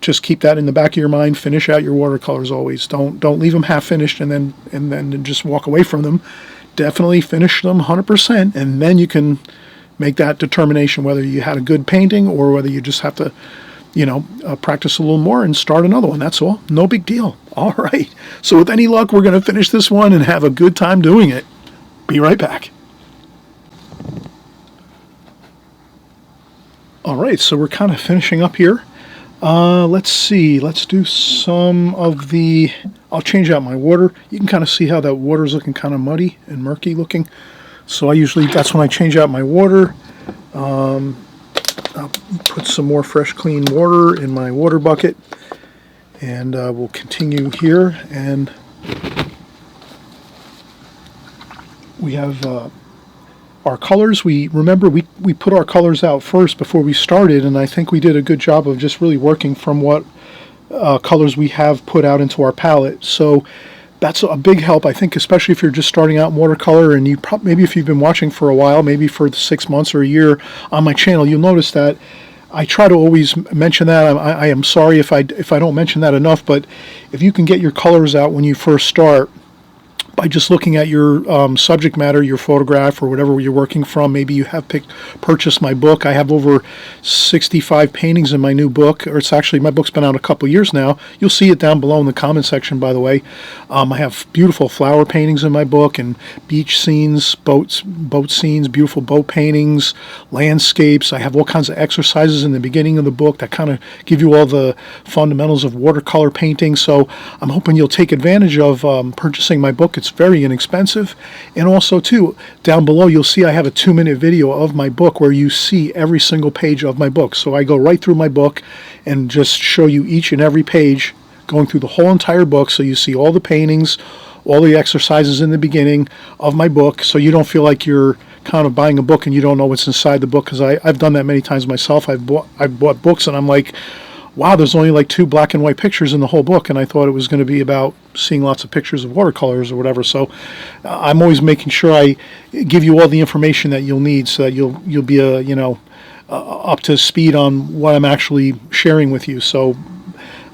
just keep that in the back of your mind. Finish out your watercolors always. Don't leave them half finished and then just walk away from them. Definitely finish them 100%, and then you can make that determination whether you had a good painting or whether you just have to, practice a little more and start another one. That's all. No big deal. All right. So with any luck, we're going to finish this one and have a good time doing it. Be right back. All right, so we're kind of finishing up here. Let's see. Let's do some of the... I'll change out my water. You can kind of see how that water's looking kind of muddy and murky looking. So that's when I change out my water. I'll put some more fresh, clean water in my water bucket. And we'll continue here. And we have our colors. Remember we put our colors out first before we started, and I think we did a good job of just really working from what colors we have put out into our palette. So that's a big help, I think, especially if you're just starting out in watercolor, and maybe if you've been watching for a while, maybe for 6 months or a year on my channel, you'll notice that I try to always mention that. I am sorry if I don't mention that enough, but if you can get your colors out when you first start, by just looking at your subject matter, your photograph, or whatever you're working from. Maybe you have purchased my book. I have over 65 paintings in my new book, or it's actually, my book's been out a couple years now. You'll see it down below in the comment section, by the way. I have beautiful flower paintings in my book, and beach scenes, boat scenes, beautiful boat paintings, landscapes. I have all kinds of exercises in the beginning of the book that kind of give you all the fundamentals of watercolor painting. So I'm hoping you'll take advantage of purchasing my book. It's very inexpensive. And also too, down below you'll see I have a 2-minute video of my book where you see every single page of my book. So I go right through my book and just show you each and every page, going through the whole entire book, so you see all the paintings, all the exercises in the beginning of my book, so you don't feel like you're kind of buying a book and you don't know what's inside the book, because I've done that many times myself. I've bought books and I'm like, wow, there's only like 2 black and white pictures in the whole book, and I thought it was going to be about seeing lots of pictures of watercolors or whatever. So I'm always making sure I give you all the information that you'll need, so that you'll be up to speed on what I'm actually sharing with you. So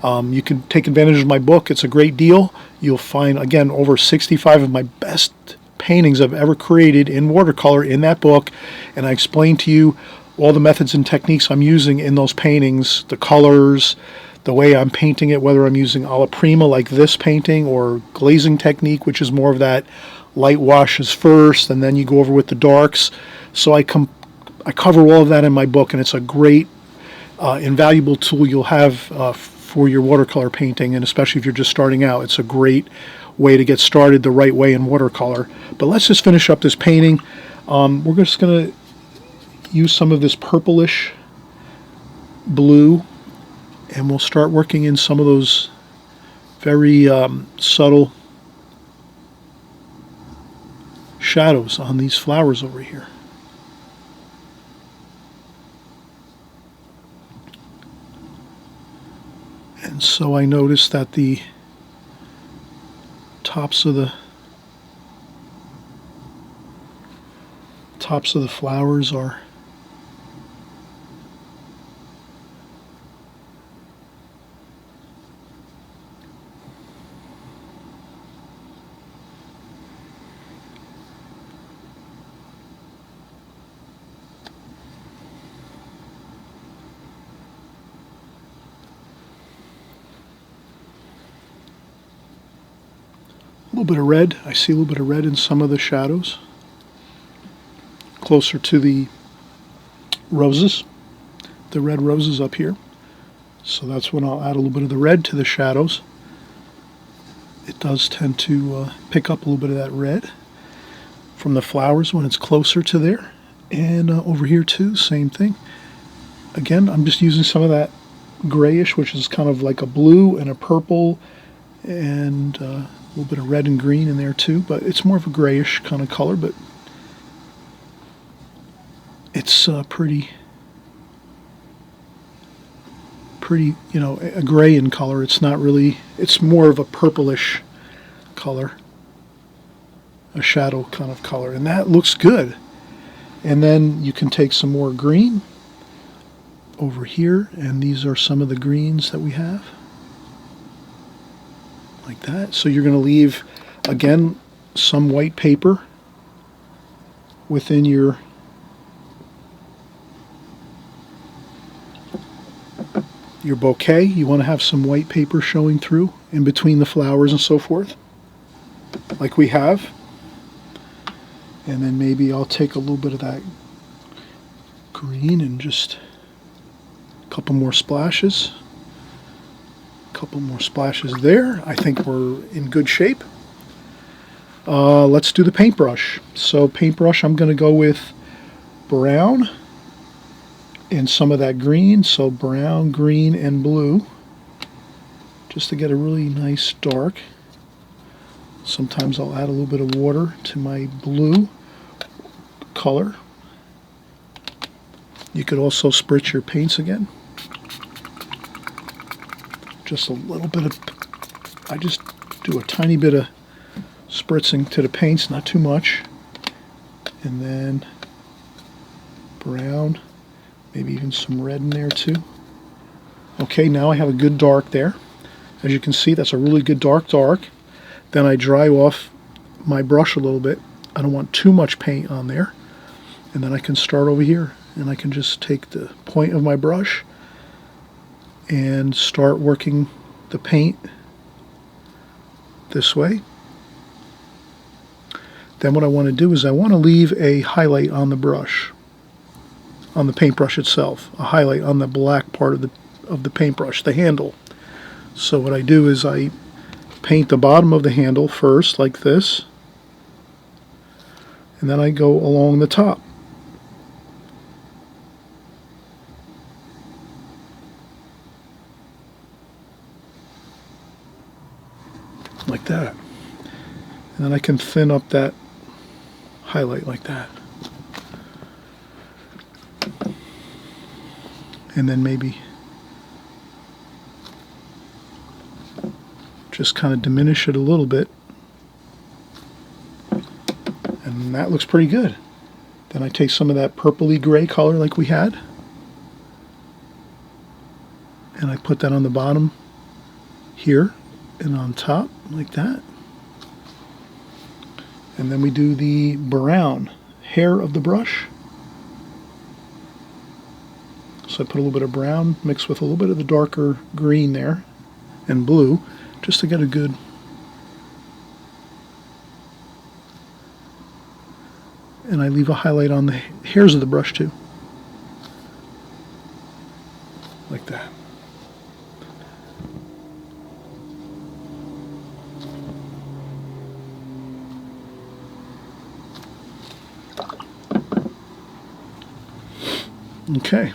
you can take advantage of my book. It's a great deal. You'll find, again, over 65 of my best paintings I've ever created in watercolor in that book, and I explain to you all the methods and techniques I'm using in those paintings, the colors, the way I'm painting it, whether I'm using alla prima like this painting, or glazing technique, which is more of that light washes first and then you go over with the darks. So I cover all of that in my book, and it's a great invaluable tool you'll have for your watercolor painting, and especially if you're just starting out. It's a great way to get started the right way in watercolor. But let's just finish up this painting. We're just going to use some of this purplish blue, and we'll start working in some of those very subtle shadows on these flowers over here. And so I noticed that the tops of the flowers are a little bit of red. I see a little bit of red in some of the shadows closer to the roses, the red roses up here. So that's when I'll add a little bit of the red to the shadows. It does tend to pick up a little bit of that red from the flowers when it's closer to there. And over here too, same thing. Again, I'm just using some of that grayish, which is kind of like a blue and a purple, and a little bit of red and green in there too, but it's more of a grayish kind of color, but it's pretty, a gray in color. It's not really, it's more of a purplish color, a shadow kind of color, and that looks good. And then you can take some more green over here, and these are some of the greens that we have, like that. So you're going to leave, again, some white paper within your bouquet. You want to have some white paper showing through in between the flowers and so forth, like we have. And then maybe I'll take a little bit of that green and just a couple more splashes. A couple more splashes there. I think we're in good shape. Let's do the paintbrush. So paintbrush, I'm going to go with brown and some of that green. So brown, green, and blue, just to get a really nice dark. Sometimes I'll add a little bit of water to my blue color. You could also spritz your paints again. Just a little bit of, I just do a tiny bit of spritzing to the paints, not too much. And then brown, maybe even some red in there too. Okay, now I have a good dark there. As you can see, that's a really good dark. Then I dry off my brush a little bit. I don't want too much paint on there. And then I can start over here, and I can just take the point of my brush and start working the paint this way. Then what I want to do is I want to leave a highlight on the brush, on the paintbrush itself, a highlight on the black part of the paintbrush, the handle. So what I do is I paint the bottom of the handle first, like this, and then I go along the top. Like that. And then I can thin up that highlight like that. And then maybe just kind of diminish it a little bit. And that looks pretty good. Then I take some of that purpley gray color like we had, and I put that on the bottom here and on top like that. And then we do the brown hair of the brush. So I put a little bit of brown mixed with a little bit of the darker green there and blue, just to get a good and I leave a highlight on the hairs of the brush too, like that. Okay.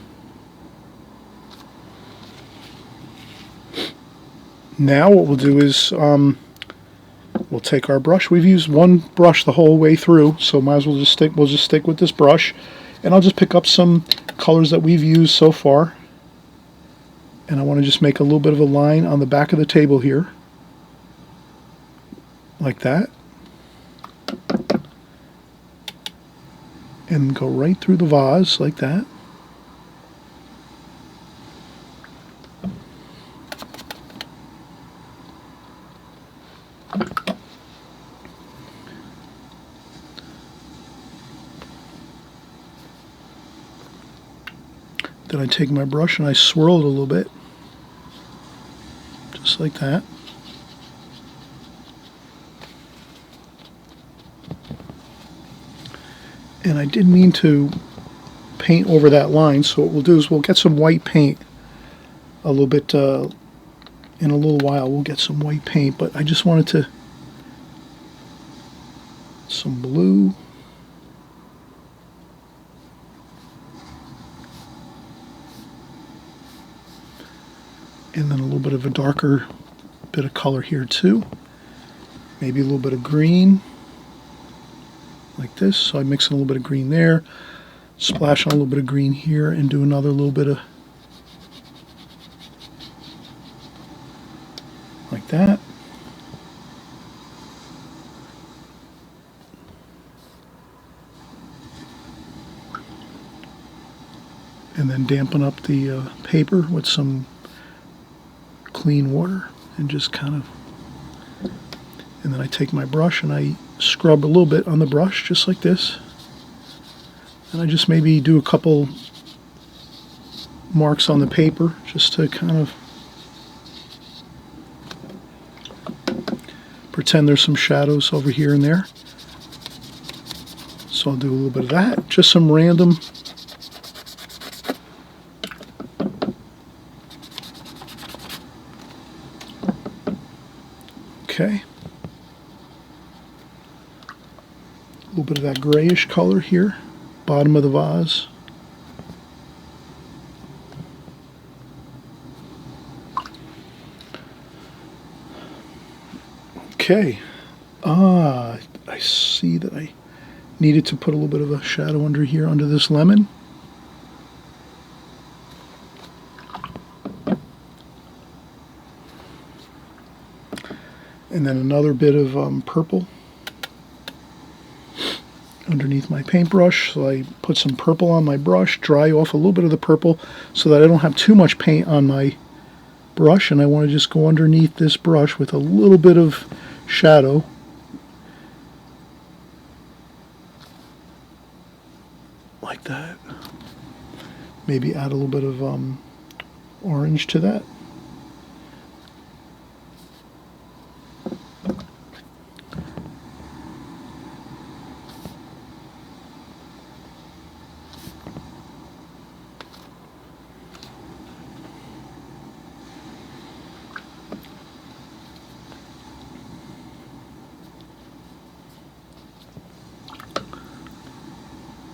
Now what we'll do is we'll take our brush. We've used one brush the whole way through, so might as well just stick. We'll just stick with this brush, and I'll just pick up some colors that we've used so far. And I want to just make a little bit of a line on the back of the table here, like that, and go right through the vase like that. Then I take my brush and I swirl it a little bit, just like that. And I did mean to paint over that line, so what we'll do is we'll get some white paint a little bit in a little while. We'll get some white paint, but I just wanted to, some blue. And then a little bit of a darker bit of color here too. Maybe a little bit of green, like this. So I mix in a little bit of green there, splash on a little bit of green here, and do another little bit of, like that. And then dampen up the paper with some clean water and just kind of, and then I take my brush and I scrub a little bit on the brush just like this, and I just maybe do a couple marks on the paper just to kind of pretend there's some shadows over here and there. So I'll do a little bit of that, just some random. Okay. A little bit of that grayish color here, bottom of the vase. Okay. I see that I needed to put a little bit of a shadow under here, under this lemon. And then another bit of purple underneath my paintbrush. So I put some purple on my brush, dry off a little bit of the purple so that I don't have too much paint on my brush, and I want to just go underneath this brush with a little bit of shadow. Like that. Maybe add a little bit of orange to that.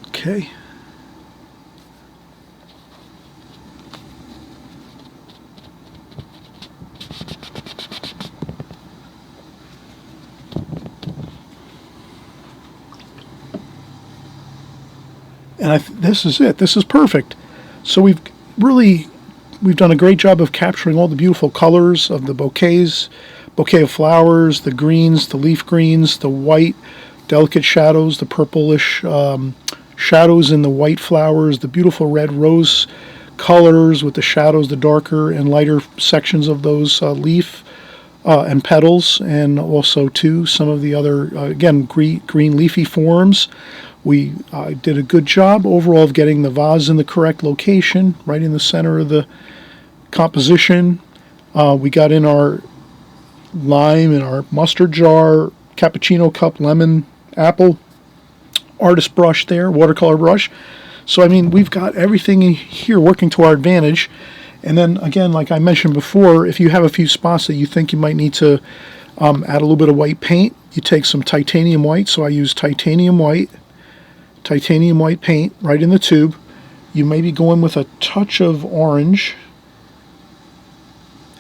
Okay. And this is it. This is perfect. So we've done a great job of capturing all the beautiful colors of the bouquet of flowers, the greens, the leaf greens, the white, delicate shadows, the purplish shadows in the white flowers, the beautiful red rose colors with the shadows, the darker and lighter sections of those leaf and petals, and also too some of the other again green leafy forms. We did a good job overall of getting the vase in the correct location, right in the center of the composition. We got in our lime in our mustard jar, cappuccino cup, lemon, apple, artist brush there, watercolor brush. So I mean, we've got everything in here working to our advantage. And then again, like I mentioned before, if you have a few spots that you think you might need to add a little bit of white paint, you take some titanium white. So I use titanium white paint right in the tube. You maybe go in with a touch of orange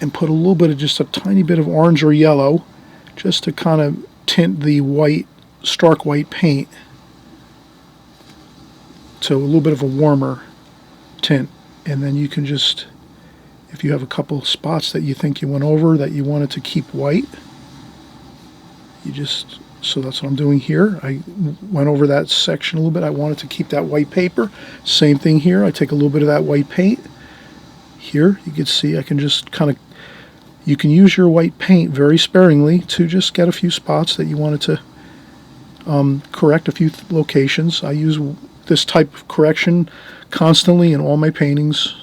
and put a little bit of just a tiny bit of orange or yellow just to kind of tint the white, stark white paint to a little bit of a warmer tint. And then you can just, if you have a couple spots that you think you went over that you wanted to keep white, you just, so that's what I'm doing here. I went over that section a little bit. I wanted to keep that white paper. Same thing here. I take a little bit of that white paint. Here, you can see I can just kind of, you can use your white paint very sparingly to just get a few spots that you wanted to correct a few locations. I use this type of correction constantly in all my paintings.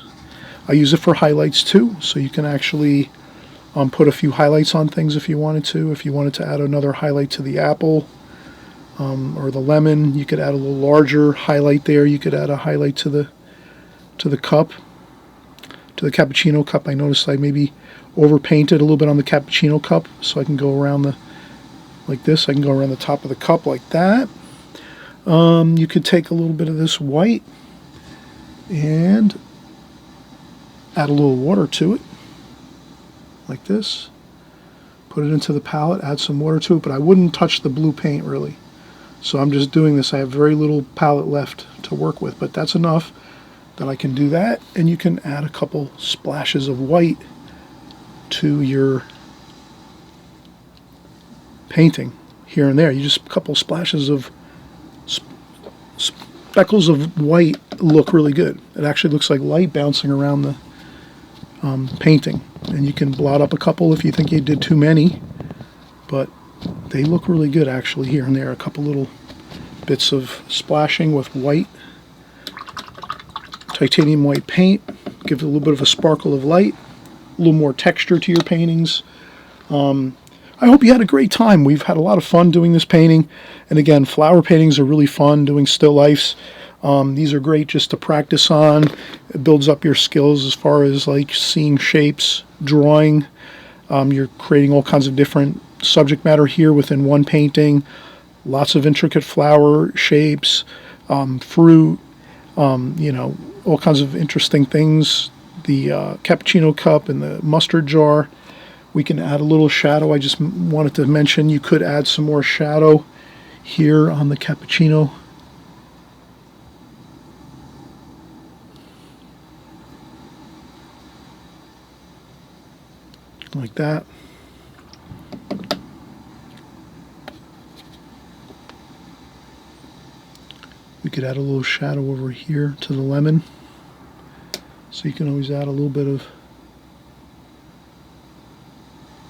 I use it for highlights too, so you can actually put a few highlights on things if you wanted to. If you wanted to add another highlight to the apple or the lemon, you could add a little larger highlight there. You could add a highlight to the cup, to the cappuccino cup. I noticed I maybe overpainted a little bit on the cappuccino cup, so I can go around the, like this. I can go around the top of the cup like that. You could take a little bit of this white and add a little water to it, like this. Put it into the palette, add some water to it, but I wouldn't touch the blue paint really. So I'm just doing this. I have very little palette left to work with, but that's enough that I can do that. And you can add a couple splashes of white to your painting here and there. You just, a couple splashes of speckles of white look really good. It actually looks like light bouncing around the painting. And you can blot up a couple if you think you did too many, but they look really good actually here and there. A couple little bits of splashing with white, titanium white paint, give it a little bit of a sparkle of light, a little more texture to your paintings. I hope you had a great time. We've had a lot of fun doing this painting. And again, flower paintings are really fun, doing still lifes. These are great just to practice on. It builds up your skills as far as like seeing shapes, drawing. You're creating all kinds of different subject matter here within one painting. Lots of intricate flower shapes, fruit, all kinds of interesting things. The cappuccino cup and the mustard jar. We can add a little shadow. I just wanted to mention you could add some more shadow here on the cappuccino. Like that. We could add a little shadow over here to the lemon. So you can always add a little bit of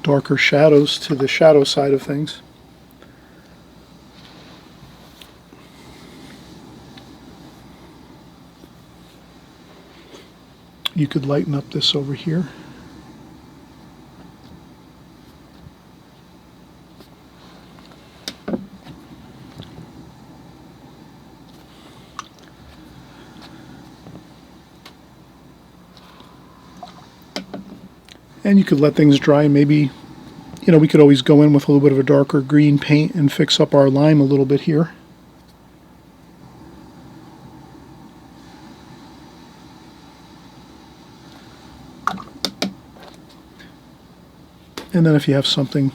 darker shadows to the shadow side of things. You could lighten up this over here. And you could let things dry. Maybe, we could always go in with a little bit of a darker green paint and fix up our lime a little bit here. And then if you have something,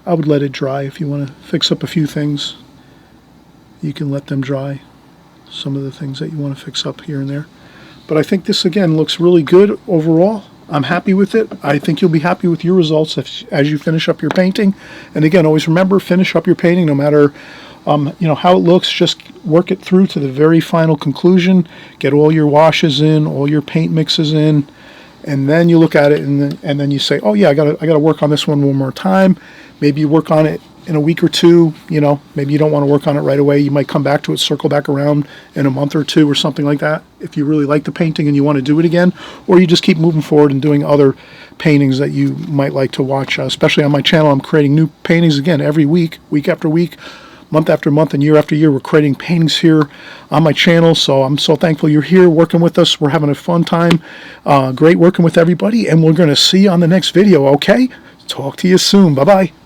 I would let it dry. If you want to fix up a few things, you can let them dry. Some of the things that you want to fix up here and there. But I think this, again, looks really good overall. I'm happy with it. I think you'll be happy with your results as you finish up your painting. And again, always remember, finish up your painting no matter how it looks. Just work it through to the very final conclusion. Get all your washes in, all your paint mixes in. And then you look at it and then you say, oh yeah, I gotta work on this one more time. Maybe you work on it in a week or two. Maybe you don't want to work on it right away. You might come back to it, circle back around in a month or two or something like that if you really like the painting and you want to do it again. Or you just keep moving forward and doing other paintings that you might like to watch. Especially on my channel, I'm creating new paintings again every week, week after week, month after month, and year after year. We're creating paintings here on my channel, so I'm so thankful you're here working with us. We're having a fun time. Great working with everybody, and we're going to see you on the next video, okay? Talk to you soon. Bye-bye.